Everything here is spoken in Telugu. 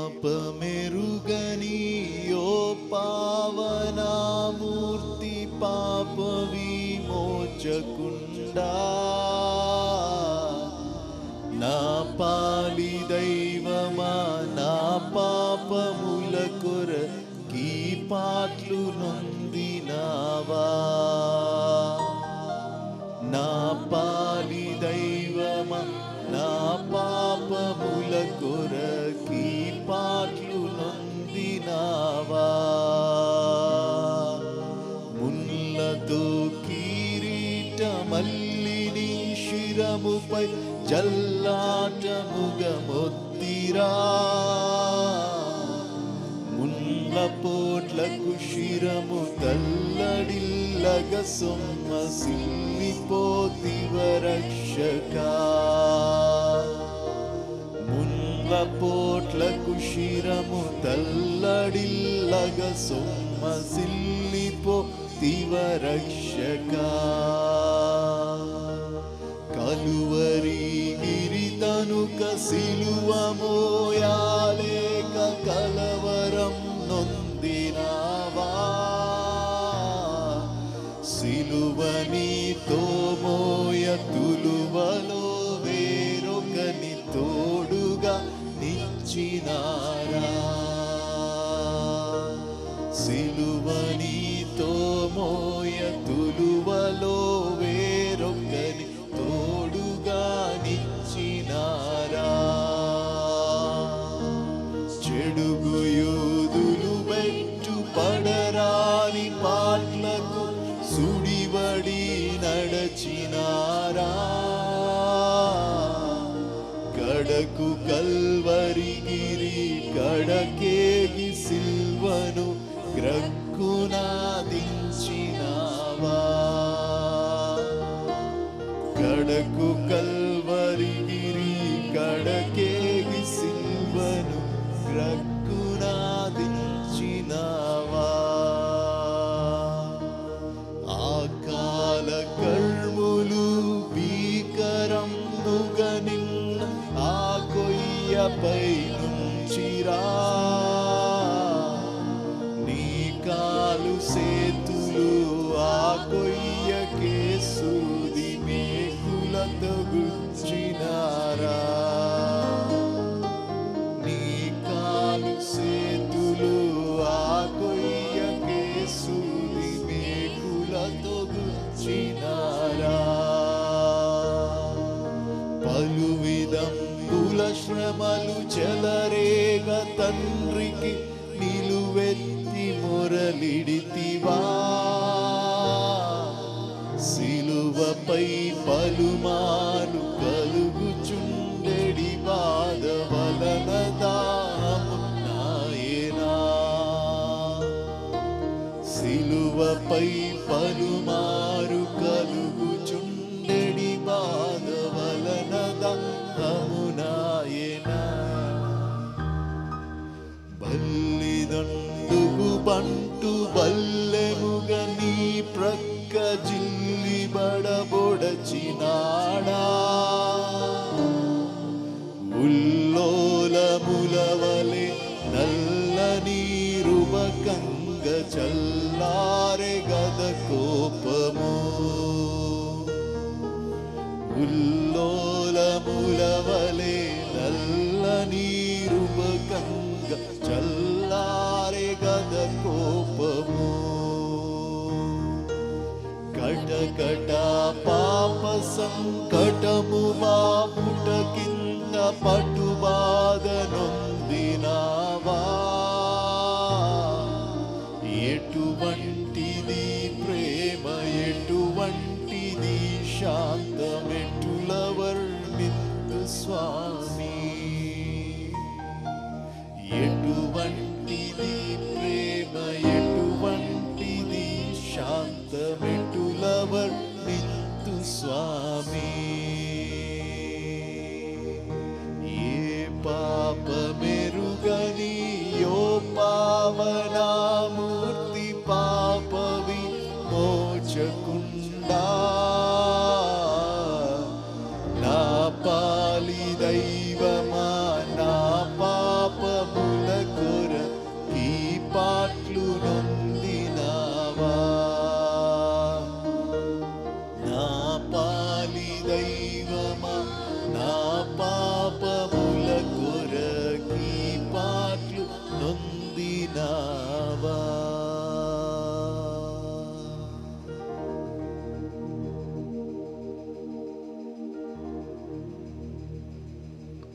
పాపమెరుగని ఓ పావనామూర్తి పాప విమోచకుండా నా పాలి దైవమా నా పాపముల కొరకీ పాట్లు నొందినావా నా పాలి దైవమా నా పాపముల కొరకీ పాట్లు నొందినావా ముల్లతో కిరీటమల్లిని శిరముపై జల్లాటముగమొత్తిరా ముల్ల పోట్లకు శిరము తల్లడిల్లగ సొమ్మసిల్లిపోతివ రక్షకా ముల్ల పోట్లకు శిరము తల్లడిల్లగ సొమ్మసిల్లిపోతివ రక్షకా కలువరి గిరితనుక సిలువ మోయాలేక కలవరం నొందినావా సిలువ నీతో మోయ తులువలో వేరొకని తోడుగా నిచ్చినారా సిలువ నీతో మోయ తులువలో వేరొకని తోడుగా నిచ్చినారా చెడుగు యూదులు బెట్టు పడరాని పాట్లకు సుడివడి నడచినారా కడకు కల్వరిగిరి కడకేగి సిల్వను గ్రక్కునాదించినావా కడకు కల్వరిగిరి కడకేగి సిల్వను గ్రక్కునాదించినావా ఆకాల కర్ములు భీకరంబుగా నిన్న ఆ కొయ్యపై నుంచిరా నీ కాలు సేతులు ఆ కొయ్యకే సూది మేకులతో గుచ్చినారా నీ కాలు సేతులు ఆ కొయ్యకే సూది మేకులతో గుచ్చినారా పలు విధంబుల శ్రమలు చెలరేగ తండ్రికి నిలువెత్తి మొరలిడితివా సిలువపై పలుమాలు కలుగుచుండెడి బాధ వలన దాహము నాయనా సిలువపై పలుమారు కలుగుచుండెడి బాధ వలన దాహము నాయనా బల్లిదండుగు బంటు బల్లెముగ నీ ప్రక్క జిల్లి బడబొడచినాడా ఉల్లోలములవలె నల్ల నీరుబకంగ చల్లారె గద కోపము ఉల్లోలములవలె నల్ల నీరుబకంగ చల్లారె గద కోపము కటకట పాప సంకటము బాపుట కింద పటుబాధ నొందినావా ఎటువంటిది ప్రేమ ఎటువంటిది శాంతమెటుల వర్ణింతు స్వామి ఎటువంటిది ప్రేమ ఎటువంటిది శాంతమెటుల వర్ణింతు స్వామి ఏ పాపమెరుగని యో పావనామూర్తి పాప విమోచకుండా నా పాలి దైవమా